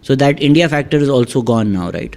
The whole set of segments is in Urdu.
so that India factor is also gone now, right?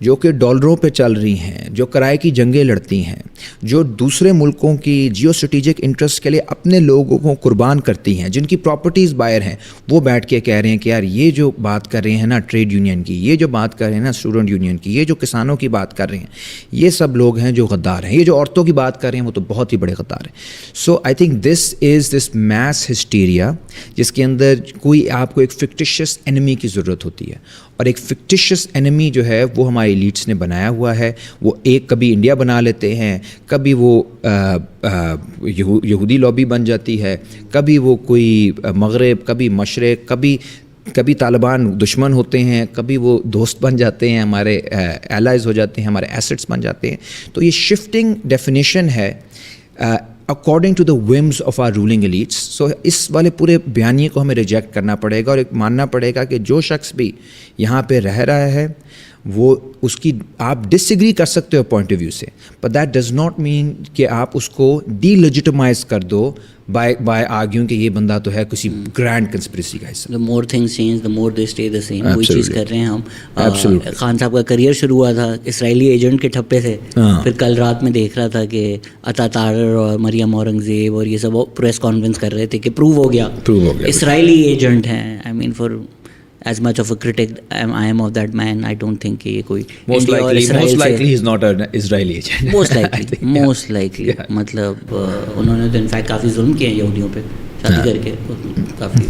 جو کہ ڈالروں پہ چل رہی ہیں, جو کرائے کی جنگیں لڑتی ہیں, جو دوسرے ملکوں کی جیو اسٹریٹجک انٹرسٹ کے لیے اپنے لوگوں کو قربان کرتی ہیں, جن کی پراپرٹیز بائر ہیں, وہ بیٹھ کے کہہ رہے ہیں کہ یار یہ جو بات کر رہے ہیں نا ٹریڈ یونین کی, یہ جو بات کر رہے ہیں نا اسٹوڈنٹ یونین کی, یہ جو کسانوں کی بات کر رہے ہیں, یہ سب لوگ ہیں جو غدار ہیں. یہ جو عورتوں کی بات کر رہے ہیں وہ تو بہت ہی بڑے غدار ہیں. So I think this mass hysteria جس کے اندر کوئی آپ کو ایک فکٹیشیس انیمی کی ضرورت ہوتی ہے, اور ایک فکٹیشیس انیمی جو ہے وہ ہمارے ایلیٹس نے بنایا ہوا ہے. وہ ایک کبھی انڈیا بنا لیتے ہیں, کبھی وہ یہودی لابی بن جاتی ہے, کبھی وہ کوئی مغرب, کبھی مشرق, کبھی طالبان دشمن ہوتے ہیں, کبھی وہ دوست بن جاتے ہیں, ہمارے ایلائز ہو جاتے ہیں, ہمارے ایسٹس بن جاتے ہیں. تو یہ شفٹنگ ڈیفینیشن ہے according to the whims of our ruling elites. So اس والے پورے بیانیے کو ہمیں ریجیکٹ کرنا پڑے گا, اور ایک ماننا پڑے گا کہ جو شخص بھی یہاں پہ رہ رہا ہے وہ اس کی آپ ڈس ایگری کر سکتے ہو پوائنٹ آف ویو سے, but that does not mean کہ آپ اس کو ڈی لیجیٹمائز کر دو بائی آرگیوں کہ یہ بندہ تو ہے کسی گرینڈ کنسپریسی کا حصہ. the more things change the more they stay the same. وہی چیز کر رہے ہیں ہم. خان صاحب کا کریئر شروع ہوا تھا اسرائیلی ایجنٹ کے ٹھپے سے, پھر کل رات میں دیکھ رہا تھا کہ عطا طاہر اور مریم اورنگزیب اور یہ سب پریس کانفرنس کر رہے تھے کہ پروو ہو گیا اسرائیلی ایجنٹ ہیں. آئی مین for as much of a critic I am of that man, I don't think کہ یہ کوئی most likely he is not an Israeli agent. most likely مطلب انہوں نے تو انفیکٹ کافی ظلم کیے ہیں یہودیوں پہ شادی کر کے, کافی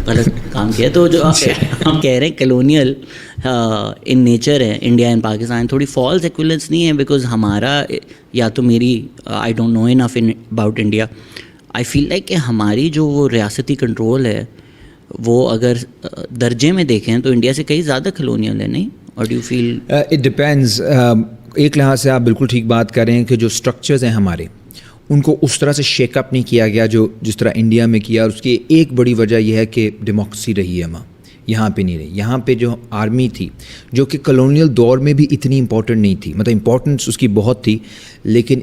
غلط کام کیا. تو جو ہم کہہ رہے ہیں کلونیل ان نیچر ہے انڈیا اینڈ پاکستان, تھوڑی فالس ایکویلنس نہیں ہے, بیکاز ہمارا یا تو میری I don't know enough about India, I feel like کہ ہماری جو وہ ریاستی کنٹرول ہے وہ اگر درجے میں دیکھیں تو انڈیا سے کئی زیادہ کلونیل ہے, نہیں؟ اور do you feel it depends. ایک لحاظ سے آپ بالکل ٹھیک بات کر رہے ہیں کہ جو اسٹرکچرز ہیں ہمارے ان کو اس طرح سے شیک اپ نہیں کیا گیا جو جس طرح انڈیا میں کیا, اور اس کی ایک بڑی وجہ یہ ہے کہ ڈیموکریسی رہی ہے یہاں پہ نہیں رہی. یہاں پہ جو آرمی تھی جو کہ کلونیل دور میں بھی اتنی امپورٹنٹ نہیں تھی, مطلب امپورٹنس اس کی بہت تھی, لیکن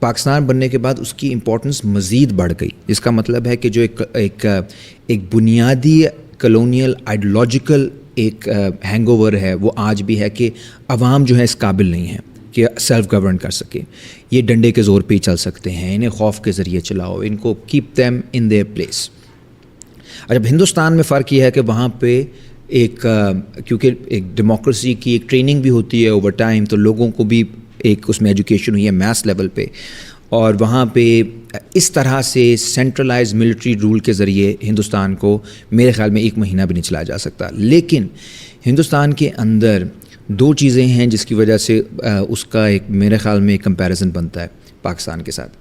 پاکستان بننے کے بعد اس کی امپورٹنس مزید بڑھ گئی, جس کا مطلب ہے کہ جو ایک بنیادی کلونیل آئیڈیولوجیکل ایک ہینگ اوور ہے وہ آج بھی ہے کہ عوام جو ہے اس قابل نہیں ہے کہ سیلف گورن کر سکے. یہ ڈنڈے کے زور پہ ہی چل سکتے ہیں, انہیں خوف کے ذریعے چلاؤ, ان کو keep them in their place. اور جب ہندوستان میں فرق یہ ہے کہ وہاں پہ کیونکہ ایک ڈیموکریسی کی ایک ٹریننگ بھی ہوتی ہے اوور ٹائم, تو لوگوں کو بھی ایک اس میں ایجوکیشن ہوئی ہے میس لیول پہ, اور وہاں پہ اس طرح سے سینٹرلائز ملٹری رول کے ذریعے ہندوستان کو میرے خیال میں 1 مہینہ بھی نہیں چلایا جا سکتا. لیکن ہندوستان کے اندر 2 چیزیں ہیں جس کی وجہ سے اس کا ایک میرے خیال میں ایک کمپیریزن بنتا ہے پاکستان کے ساتھ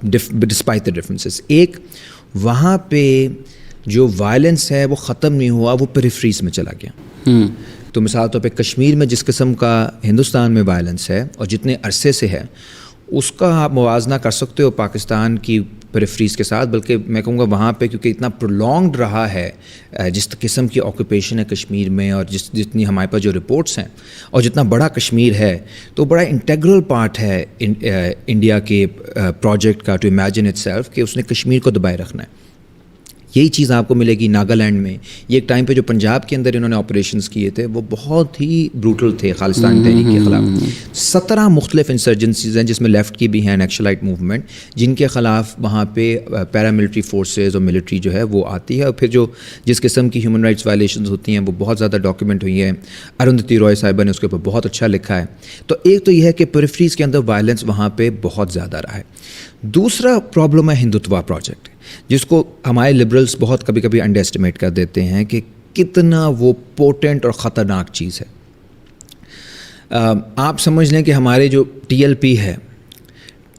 ڈسپائٹ دا ڈفرینسز. ایک, وہاں پہ جو وائلنس ہے وہ ختم نہیں ہوا, وہ پیریفریز میں چلا گیا. تو مثال طور پہ کشمیر میں جس قسم کا ہندوستان میں وائلنس ہے اور جتنے عرصے سے ہے, اس کا آپ موازنہ کر سکتے ہو پاکستان کی پیریفریز کے ساتھ. بلکہ میں کہوں گا وہاں پہ کیونکہ اتنا پرولونگڈ رہا ہے جس قسم کی آکوپیشن ہے کشمیر میں, اور جتنی ہمارے پاس جو رپورٹس ہیں, اور جتنا بڑا کشمیر ہے, تو بڑا انٹیگرل پارٹ ہے انڈیا کے پروجیکٹ کا ٹو امیجن اٹ سیلف کہ اس نے کشمیر کو دبائے رکھنا ہے. یہی چیز آپ کو ملے گی ناگالینڈ میں. یہ ایک ٹائم پہ جو پنجاب کے اندر انہوں نے آپریشنز کیے تھے وہ بہت ہی بروٹل تھے خالصتانی تحریک کے خلاف. 17 مختلف انسرجنسیز ہیں جس میں لیفٹ کی بھی ہیں, نیکشلائٹ موومنٹ, جن کے خلاف وہاں پہ پیراملٹری فورسز اور ملٹری جو ہے وہ آتی ہے. اور پھر جو جس قسم کی ہیومن رائٹس وائلیشنز ہوتی ہیں وہ بہت زیادہ ڈاکیومنٹ ہوئی ہیں. اروندھتی رائے صاحبہ نے اس کے اوپر بہت اچھا لکھا ہے. تو ایک تو یہ ہے کہ پیریفریز کے اندر وائلنس وہاں پہ بہت زیادہ رہا ہے. دوسرا پرابلم ہے ہندوتوا پروجیکٹ, جس کو ہمارے لبرلس بہت کبھی کبھی انڈر ایسٹیمیٹ کر دیتے ہیں کہ کتنا وہ پوٹنٹ اور خطرناک چیز ہے. آپ سمجھ لیں کہ ہمارے جو ٹی ایل پی ہے,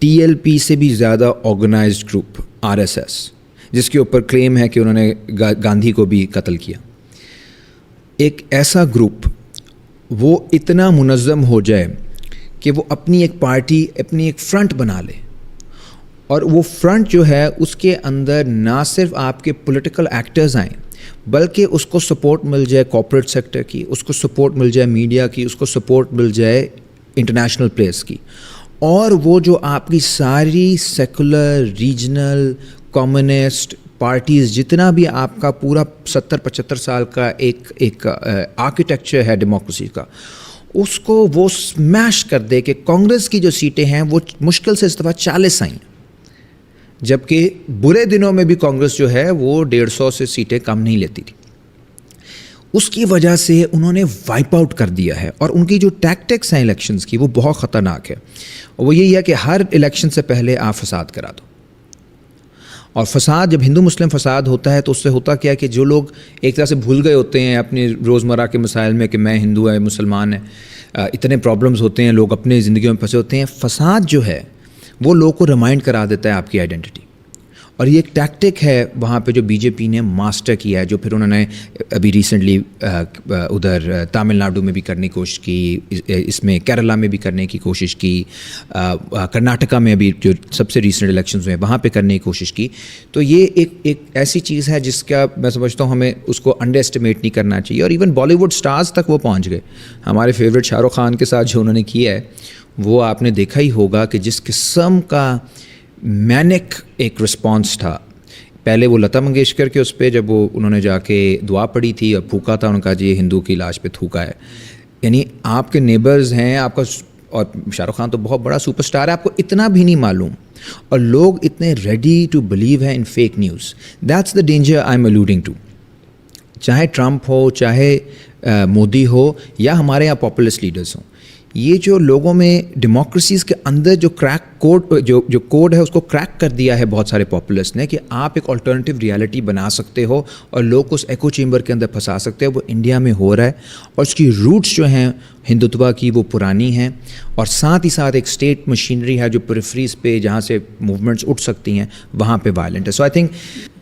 ٹی ایل پی سے بھی زیادہ organised group R S S, جس کے اوپر کلیم ہے کہ انہوں نے گاندھی کو بھی قتل کیا, ایک ایسا گروپ وہ اتنا منظم ہو جائے کہ وہ اپنی ایک پارٹی, اپنی ایک فرنٹ بنا لے, اور وہ فرنٹ جو ہے اس کے اندر نہ صرف آپ کے پولیٹیکل ایکٹرز آئیں بلکہ اس کو سپورٹ مل جائے کارپوریٹ سیکٹر کی, اس کو سپورٹ مل جائے میڈیا کی, اس کو سپورٹ مل جائے انٹرنیشنل پلیئرس کی, اور وہ جو آپ کی ساری سیکولر ریجنل کمیونسٹ پارٹیز جتنا بھی آپ کا پورا 70-75 سال کا ایک آرکیٹیکچر ہے ڈیموکریسی کا, اس کو وہ سمیش کر دے کہ کانگریس کی جو سیٹیں ہیں وہ مشکل سے اس دفعہ 40 آئیں، جبکہ برے دنوں میں بھی کانگریس جو ہے وہ 150 سے سیٹیں کم نہیں لیتی تھی. اس کی وجہ سے انہوں نے وائپ آؤٹ کر دیا ہے، اور ان کی جو ٹیکٹکس ہیں الیکشنز کی وہ بہت خطرناک ہے. اور وہ یہی ہے کہ ہر الیکشن سے پہلے آپ فساد کرا دو. اور فساد جب ہندو مسلم فساد ہوتا ہے تو اس سے ہوتا کیا کہ جو لوگ ایک طرح سے بھول گئے ہوتے ہیں اپنے روزمرہ کے مسائل میں کہ میں ہندو ہے مسلمان ہے، اتنے پرابلمز ہوتے ہیں، لوگ اپنے زندگیوں میں پھنسے ہوتے ہیں. فساد جو ہے وہ لوگوں کو ریمائنڈ کرا دیتا ہے آپ کی آئیڈینٹی. اور یہ ایک ٹیکٹک ہے وہاں پہ جو بی جے پی نے ماسٹر کیا ہے، جو پھر انہوں نے ابھی ریسنٹلی ادھر تامل ناڈو میں بھی کرنے کی کوشش کی، اس میں کیرلا میں بھی کرنے کی کوشش کی، کرناٹکا میں ابھی جو سب سے ریسنٹ الیکشنز ہوئے وہاں پہ کرنے کی کوشش کی. تو یہ ایک ایسی چیز ہے جس کا میں سمجھتا ہوں ہمیں اس کو انڈر اسٹیمیٹ نہیں کرنا چاہیے. اور ایون بالی ووڈ سٹارز تک وہ پہنچ گئے. ہمارے فیوریٹ شاہ رخ خان کے ساتھ جو انہوں نے کیا ہے وہ آپ نے دیکھا ہی ہوگا کہ جس قسم کا مینک ایک رسپانس تھا. پہلے وہ لتا منگیشکر کے اس پہ جب وہ انہوں نے جا کے دعا پڑھی تھی اور پھونکا تھا، انہوں نے کہا جی یہ ہندو کی لاش پہ تھوکا ہے. یعنی آپ کے نیبرز ہیں آپ کا، اور شاہ رخ خان تو بہت بڑا سپر اسٹار ہے، آپ کو اتنا بھی نہیں معلوم، اور لوگ اتنے ریڈی ٹو بلیو ہیں in fake news. That's the danger I am alluding to. چاہے ٹرمپ ہو، چاہے مودی ہو، یا ہمارے یہاں پاپولسٹ لیڈرز ہوں، یہ جو لوگوں میں ڈیموکریسیز کے اندر جو کریک کوڈ جو کوڈ ہے اس کو کریک کر دیا ہے بہت سارے پاپولسٹ نے، کہ آپ ایک الٹرنیٹیو ریالٹی بنا سکتے ہو اور لوگ کو اس ایکو چیمبر کے اندر پھنسا سکتے ہو. وہ انڈیا میں ہو رہا ہے، اور اس کی روٹس جو ہیں ہندوتوا کی وہ پرانی ہیں، اور ساتھ ہی ساتھ ایک اسٹیٹ مشینری ہے جو پریفریز پہ جہاں سے موومنٹس اٹھ سکتی ہیں وہاں پہ وائلنٹ ہے. سو آئی تھنک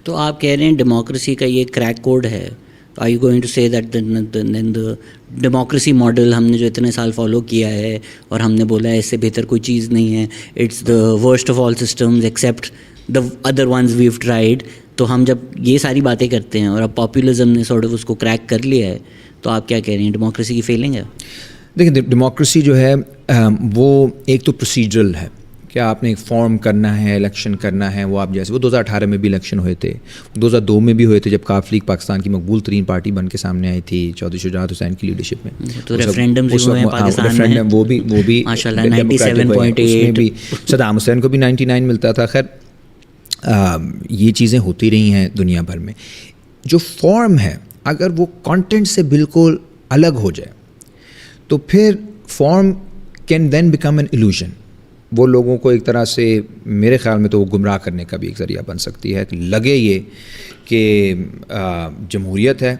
تو آپ کہہ رہے ہیں ڈیموکریسی کا یہ کریک کوڈ ہے. Are you going to say that then the democracy model ہم نے جو اتنے سال فالو کیا ہے اور ہم نے بولا ہے اس سے بہتر کوئی چیز نہیں ہے، it's the worst of all systems except the other ones we've tried. تو ہم جب یہ ساری باتیں کرتے ہیں اور اب پاپولزم نے سارٹ آف اس کو کریک کر لیا ہے، تو آپ کیا کہہ رہے ہیں ڈیموکریسی کی فیلنگ ہے؟ دیکھیں ڈیموکریسی جو ہے وہ ایک تو پروسیجرل ہے کہ آپ نے ایک فارم کرنا ہے، الیکشن کرنا ہے. وہ آپ جیسے وہ 2018 میں بھی الیکشن ہوئے تھے، 2002 میں بھی ہوئے تھے جب کاف لیگ پاکستان کی مقبول ترین پارٹی بن کے سامنے آئی تھی چودھری شجاعت حسین کی لیڈرشپ میں. تو ریفرینڈمز بھی ہوئے ہیں پاکستان میں، وہ بھی ماشاءاللہ 97.8. صدام حسین کو بھی 99 ملتا تھا. خیر یہ چیزیں ہوتی رہی ہیں دنیا بھر میں. جو فارم ہے اگر وہ کانٹینٹ سے بالکل الگ ہو جائے تو پھر form can then become an illusion. وہ لوگوں کو ایک طرح سے میرے خیال میں تو وہ گمراہ کرنے کا بھی ایک ذریعہ بن سکتی ہے کہ لگے یہ کہ جمہوریت ہے،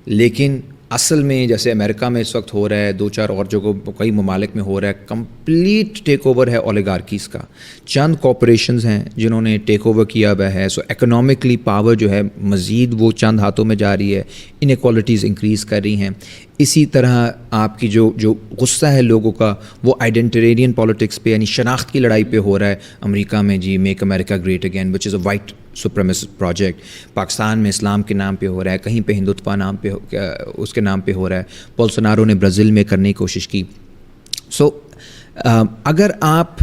لیکن اصل میں جیسے امریکہ میں اس وقت ہو رہا ہے، 2-4 اور جگہوں کئی ممالک میں ہو رہا ہے، کمپلیٹ ٹیک اوور ہے اولیگارکیز کا. چند کارپوریشنز ہیں جنہوں نے ٹیک اوور کیا ہوا ہے. سو اکنامکلی پاور جو ہے مزید وہ چند ہاتھوں میں جا رہی ہے، انیکوالٹیز انکریز کر رہی ہیں. اسی طرح آپ کی جو غصہ ہے لوگوں کا وہ آئیڈینٹیرین پالیٹکس پہ، یعنی شناخت کی لڑائی پہ ہو رہا ہے. امریکہ میں جی make America great again which is a white supremacist project. Pakistan میں اسلام کے نام پہ ہو رہا ہے، کہیں پہ ہندوتوا نام پہ اس کے نام پہ ہو رہا ہے. بولسونارو نے برازیل میں کرنے کی کوشش کی. سو اگر آپ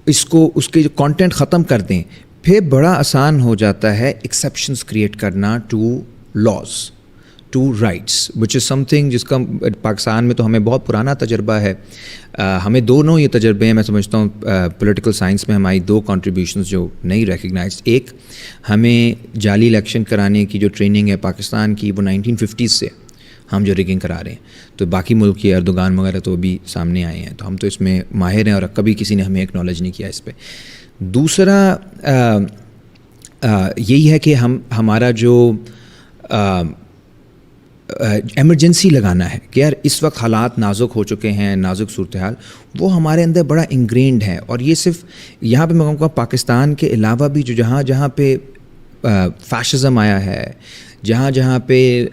اس کے جو کانٹینٹ ختم کر دیں پھر بڑا آسان ہو جاتا ہے ایکسیپشنز کریٹ کرنا to laws, to rights, which is something جس کا پاکستان میں تو ہمیں بہت پرانا تجربہ ہے. ہمیں دونوں یہ تجربے ہیں، میں سمجھتا ہوں پولیٹیکل سائنس میں ہماری 2 کنٹریبیوشنز جو نہیں ریکگنائزڈ. ایک ہمیں جعلی الیکشن کرانے کی جو ٹریننگ ہے پاکستان کی وہ 1950s سے ہم جو ریگنگ کرا رہے ہیں. تو باقی ملک کے اردوغان وغیرہ تو ابھی سامنے آئے ہیں، تو ہم تو اس میں ماہر ہیں اور کبھی کسی نے ہمیں ایکنالج نہیں کیا اس پہ. دوسرا یہی ہے کہ ہمارا جو ایمرجنسی لگانا ہے کہ یار اس وقت حالات نازک ہو چکے ہیں، نازک صورتحال، وہ ہمارے اندر بڑا انگرینڈ ہے. اور یہ صرف یہاں پہ میں کہوں گا پاکستان کے علاوہ بھی جو جہاں پہ فیشزم آیا ہے، جہاں پہ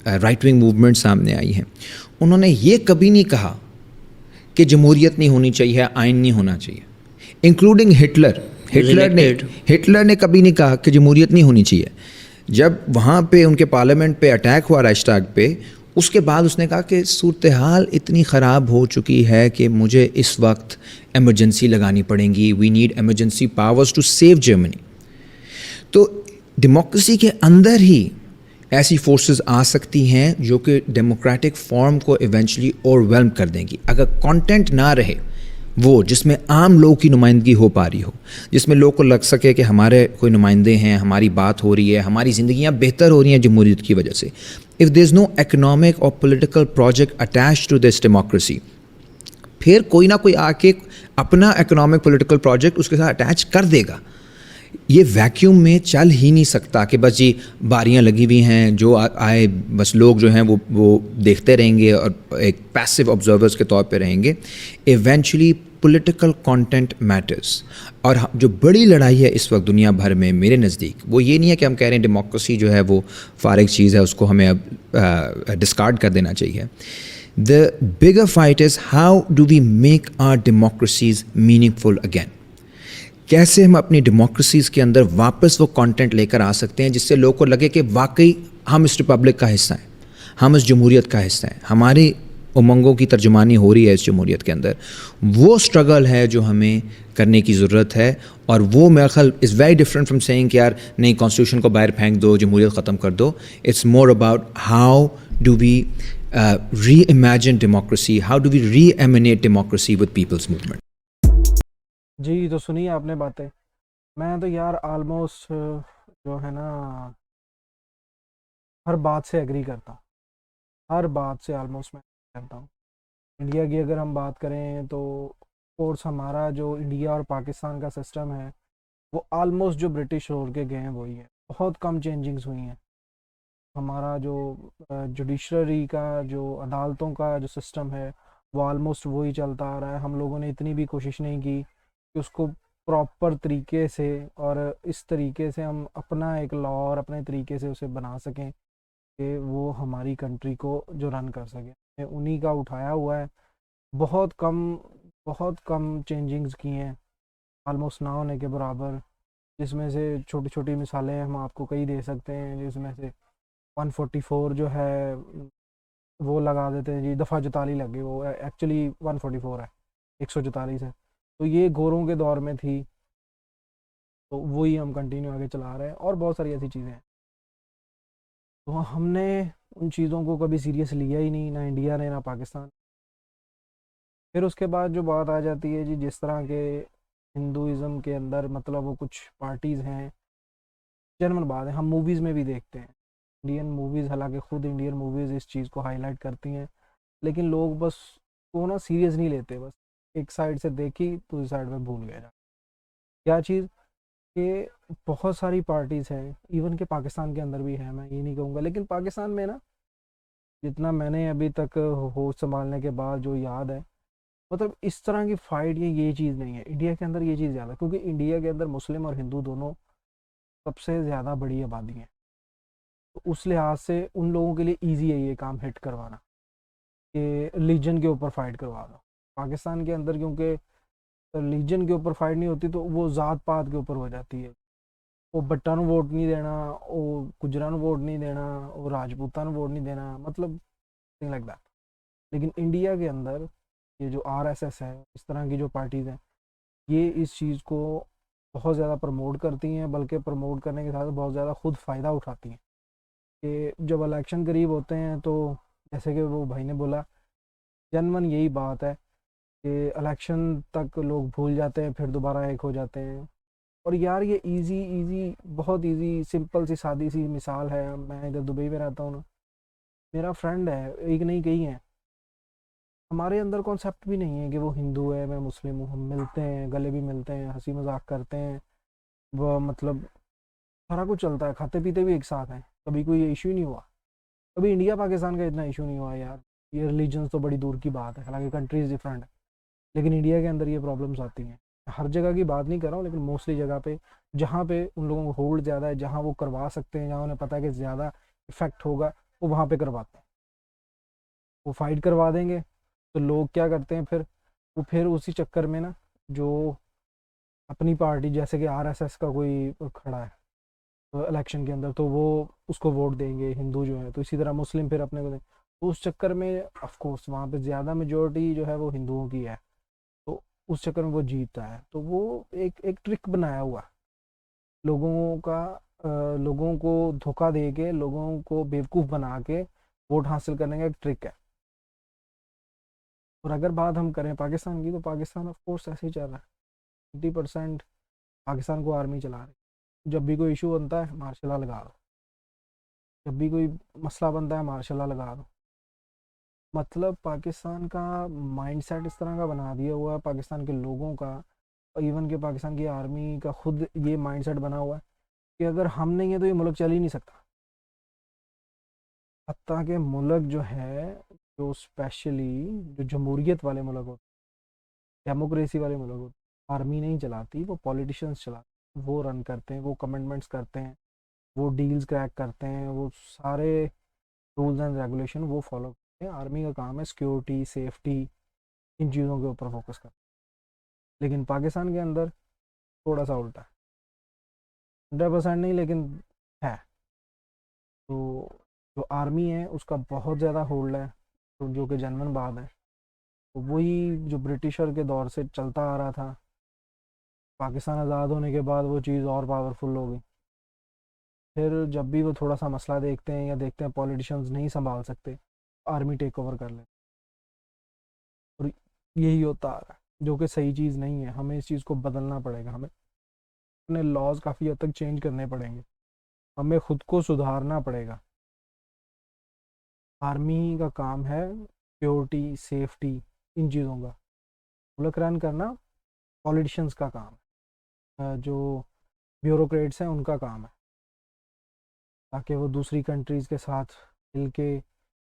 رائٹ ونگ موومنٹ سامنے آئی ہیں، انہوں نے یہ کبھی نہیں کہا کہ جمہوریت نہیں ہونی چاہیے، آئین نہیں ہونا چاہیے. انکلوڈنگ ہٹلر نے کبھی نہیں کہا کہ جمہوریت نہیں ہونی چاہیے. جب وہاں پہ ان کے پارلیمنٹ پہ اٹیک ہوا رائچٹاگ پہ، اس کے بعد اس نے کہا کہ صورتحال اتنی خراب ہو چکی ہے کہ مجھے اس وقت ایمرجنسی لگانی پڑیں گی. We need emergency powers to save Germany. تو ڈیموکریسی کے اندر ہی ایسی فورسز آ سکتی ہیں جو کہ ڈیموکریٹک فارم کو ایونچولی اوورwhelm کر دیں گی. اگر کانٹینٹ نہ رہے وہ جس میں عام لوگوں کی نمائندگی ہو پا رہی ہو, جس میں لوگوں کو لگ سکے کہ ہمارے کوئی نمائندے ہیں, ہماری بات ہو رہی ہے, ہماری زندگیاں بہتر ہو رہی ہیں جمہوریت کی وجہ سے, if there is no economic اور political project attach to this democracy, پھر کوئی نہ کوئی آ کے اپنا اکنامک پولیٹیکل پروجیکٹ اس کے ساتھ اٹیچ کر دے گا. یہ ویکیوم میں چل ہی نہیں سکتا کہ بس جی باریاں لگی ہوئی ہیں, جو آئے بس لوگ جو ہیں وہ دیکھتے رہیں گے اور ایک پیسو آبزرورز کے طور پہ رہیں گے. Eventually political content matters. اور جو بڑی لڑائی ہے اس وقت دنیا بھر میں میرے نزدیک وہ یہ نہیں ہے کہ ہم کہہ رہے ہیں ڈیموکریسی جو ہے وہ فارغ چیز ہے, اس کو ہمیں اب ڈسکارڈ کر دینا چاہیے. The bigger fight is how do we make our democracies meaningful again. کیسے ہم اپنی ڈیموکریسیز کے اندر واپس وہ کانٹینٹ لے کر آ سکتے ہیں جس سے لوگوں کو لگے کہ واقعی ہم اس ریپبلک کا حصہ ہیں, ہم اس جمہوریت کا حصہ ہیں, ہماری امنگوں کی ترجمانی ہو رہی ہے اس جمہوریت کے اندر. وہ اسٹرگل ہے جو ہمیں کرنے کی ضرورت ہے, اور وہ میرا خیال is very different from seeing کہ یار نہیں کانسٹیٹیوشن کو باہر پھینک دو, جمہوریت ختم کر دو. It's more about how do we re-imagine democracy, how do we re-emanate democracy with people's movement. جی تو سنیے آپ نے باتیں, میں تو یار آلموسٹ جو ہے نا ہر بات سے ایگری کرتا ہوں, ہر بات سے آلموسٹ میں کرتا ہوں. انڈیا کی اگر ہم بات کریں تو کورس ہمارا جو انڈیا اور پاکستان کا سسٹم ہے وہ آلموسٹ جو برٹش رول کے گئے ہیں وہی ہے, بہت کم چینجنگز ہوئی ہیں. ہمارا جو جوڈیشری کا جو عدالتوں کا جو سسٹم ہے وہ آلموسٹ وہی چلتا آ رہا ہے. ہم لوگوں نے اتنی بھی کوشش نہیں کی کہ اس کو پراپر طریقے سے اور اس طریقے سے ہم اپنا ایک لا اور اپنے طریقے سے اسے بنا سکیں کہ وہ ہماری کنٹری کو جو رن کر سکے. انہی کا اٹھایا ہوا ہے, بہت کم چینجنگز کی ہیں, آلموسٹ نہ ہونے کے برابر, جس میں سے چھوٹی چھوٹی مثالیں ہم آپ کو کئی دے سکتے ہیں. جس میں سے 144 جو ہے وہ لگا دیتے ہیں جی, دفعہ 44 لگے, وہ ایکچولی 144 ہے, 144 ہے. تو یہ گوروں کے دور میں تھی, تو وہی ہم کنٹینیو آگے چلا رہے ہیں, اور بہت ساری ایسی چیزیں ہیں. تو ہم نے ان چیزوں کو کبھی سیریس لیا ہی نہیں, نہ انڈیا نے نہ پاکستان. پھر اس کے بعد جو بات آ جاتی ہے جی, جس طرح کے ہندوازم کے اندر مطلب وہ کچھ پارٹیز ہیں, جنرل بات ہے, ہم موویز میں بھی دیکھتے ہیں انڈین موویز, حالانکہ خود انڈین موویز اس چیز کو ہائی لائٹ کرتی ہیں, لیکن لوگ بس وہ نا سیریس نہیں لیتے, بس ایک سائڈ سے دیکھی دوسری سائڈ میں بھول گئے. کیا چیز کہ بہت ساری پارٹیز ہیں, ایون کہ پاکستان کے اندر بھی ہے, میں یہ نہیں کہوں گا, لیکن پاکستان میں نا جتنا میں نے ابھی تک ہوش سنبھالنے کے بعد جو یاد ہے, مطلب اس طرح کی فائٹ یہ چیز نہیں ہے. انڈیا کے اندر یہ چیز زیادہ, کیونکہ انڈیا کے اندر مسلم اور ہندو دونوں سب سے زیادہ بڑی آبادی ہیں, تو اس لحاظ سے ان لوگوں کے لیے ایزی ہے یہ کام ہٹ کروانا کہ ریلیجن کے اوپر فائٹ کروا دو. پاکستان کے اندر کیونکہ ریلیجن کے اوپر فائٹ نہیں ہوتی تو وہ ذات پات کے اوپر ہو جاتی ہے. وہ بٹا نو ووٹ نہیں دینا, وہ گجرا نو ووٹ نہیں دینا, وہ راجپوتاں نو ووٹ نہیں دینا, مطلب لائک دیٹ. لیکن انڈیا کے اندر یہ جو RSS ہے, اس طرح کی جو پارٹیز ہیں, یہ اس چیز کو بہت زیادہ پروموٹ کرتی ہیں, بلکہ پروموٹ کرنے کے ساتھ بہت زیادہ خود فائدہ اٹھاتی ہیں. کہ جب الیکشن قریب ہوتے ہیں تو جیسے کہ وہ بھائی نے بولا, جنمن یہی بات ہے کہ الیکشن تک لوگ بھول جاتے ہیں, پھر دوبارہ ایک ہو جاتے ہیں. اور یار یہ ایزی بہت ایزی سمپل سی سادی سی مثال ہے. میں ادھر دبئی میں رہتا ہوں نا, میرا فرینڈ ہے, ایک نہیں کئی ہیں, ہمارے اندر کانسیپٹ بھی نہیں ہے کہ وہ ہندو ہے میں مسلم ہوں. ہم ملتے ہیں, گلے بھی ملتے ہیں, ہنسی مذاق کرتے ہیں, وہ مطلب سارا کچھ چلتا ہے, کھاتے پیتے بھی ایک ساتھ ہیں. کبھی کوئی ایشو ہی نہیں ہوا, کبھی انڈیا پاکستان کا اتنا ایشو نہیں ہوا یار. یہ ریلیجنس تو بڑی دور کی بات ہے, حالانکہ کنٹریز ڈفرینٹ ہے, لیکن انڈیا کے اندر یہ پرابلمس آتی ہیں. ہر جگہ کی بات نہیں کر رہا ہوں, لیکن موسٹلی جگہ پہ جہاں پہ ان لوگوں کو ہولڈ زیادہ ہے, جہاں وہ کروا سکتے ہیں, جہاں انہیں پتہ ہے کہ زیادہ افیکٹ ہوگا, وہ وہاں پہ کرواتے ہیں. وہ فائٹ کروا دیں گے تو لوگ کیا کرتے ہیں, پھر اسی چکر میں نا جو اپنی پارٹی جیسے کہ RSS کا کوئی کھڑا ہے الیکشن کے اندر, تو وہ اس کو ووٹ دیں گے ہندو جو ہے, تو اسی طرح مسلم پھر اپنے کو دیں. تو اس چکر میں آف کورس وہاں پہ زیادہ میجورٹی جو ہے وہ ہندوؤں کی ہے, تو اس چکر میں وہ جیتتا ہے. تو وہ ایک ٹرک بنایا ہوا ہے لوگوں کا لوگوں کو دھوکہ دے کے لوگوں کو بیوقوف بنا کے ووٹ حاصل کرنے کا ایک ٹرک ہے. اور اگر بات ہم کریں پاکستان کی تو پاکستان آف کورس ایسے ہی چل رہا ہے. 90% پاکستان کو آرمی چلا رہی. جب بھی کوئی ایشو بنتا ہے مارشل لا لگا دو, جب بھی کوئی مسئلہ بنتا ہے مارشل لا لگا دو. مطلب پاکستان کا مائنڈ سیٹ اس طرح کا بنا دیا ہوا ہے, پاکستان کے لوگوں کا, ایون کہ پاکستان کی آرمی کا خود یہ مائنڈ سیٹ بنا ہوا ہے کہ اگر ہم نہیں ہیں تو یہ ملک چل ہی نہیں سکتا. حتیٰ کہ ملک جو ہے, جو اسپیشلی جو جمہوریت والے ملک ہوتے, ڈیموکریسی والے ملک ہوتے, آرمی نہیں چلاتی, وہ پولیٹیشینس چلاتے, وہ رن کرتے ہیں, وہ کمنٹمنٹس کرتے ہیں, وہ ڈیلز کریک کرتے ہیں, وہ سارے رولز اینڈ ریگولیشن وہ فالو کرتے ہیں. آرمی کا کام ہے سیکیورٹی, سیفٹی, ان چیزوں کے اوپر فوکس کرتے. لیکن پاکستان کے اندر تھوڑا سا الٹا ہے, 100% نہیں لیکن ہے. تو جو آرمی ہے اس کا بہت زیادہ ہولڈ ہے, جو کہ جنون بات ہے. تو وہی جو برٹشر کے دور سے چلتا آ رہا تھا, پاکستان آزاد ہونے کے بعد وہ چیز اور پاورفل ہو گئی. پھر جب بھی وہ تھوڑا سا مسئلہ دیکھتے ہیں یا دیکھتے ہیں پولیٹیشنز نہیں سنبھال سکتے, آرمی ٹیک اوور کر لے. اور یہی ہوتا آ رہا ہے جو کہ صحیح چیز نہیں ہے. ہمیں اس چیز کو بدلنا پڑے گا, ہمیں اپنے لاز کافی حد تک چینج کرنے پڑیں گے, ہمیں خود کو سدھارنا پڑے گا. آرمی کا کام ہے سیکیورٹی, سیفٹی, ان چیزوں کا. ملک رن کرنا پولیٹیشنز کا کام ہے, جو بیوروکریٹس ہیں ان کا کام ہے, تاکہ وہ دوسری کنٹریز کے ساتھ مل کے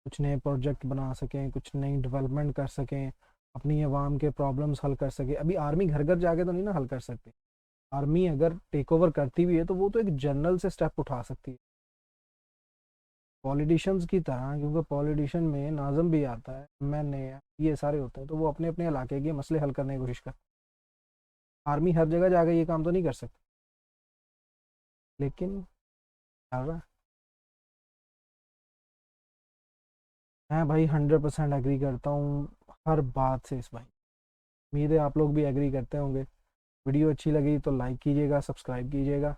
کچھ نئے پروجیکٹ بنا سکیں, کچھ نئی ڈیولپمنٹ کر سکیں, اپنی عوام کے پرابلمس حل کر سکیں. ابھی آرمی گھر گھر جا کے تو نہیں نا حل کر سکتی. آرمی اگر ٹیک اوور کرتی بھی ہے تو وہ تو ایک جنرل سے سٹیپ اٹھا سکتی ہے, پولیٹیشنز کی طرح, کیونکہ پولیٹیشن میں ناظم بھی آتا ہے, میں یہ سارے ہوتے ہیں, تو وہ اپنے اپنے علاقے کے مسئلے حل کرنے کی کوشش کرتے ہیں. آرمی ہر جگہ جا کے یہ کام تو نہیں کر سکتی, لیکن کر رہا ہے. میں بھائی 100% ایگری کرتا ہوں ہر بات سے اس بھائی. امید ہے آپ لوگ بھی ایگری کرتے ہوں گے. ویڈیو اچھی لگی تو لائک کیجیے گا, سبسکرائب کیجیے گا,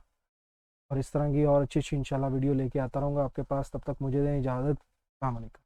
اور اس طرح کی اور اچھی انشاءاللہ ویڈیو لے کے آتا رہوں گا آپ کے پاس. تب تک مجھے دیں اجازت. السلام علیکم.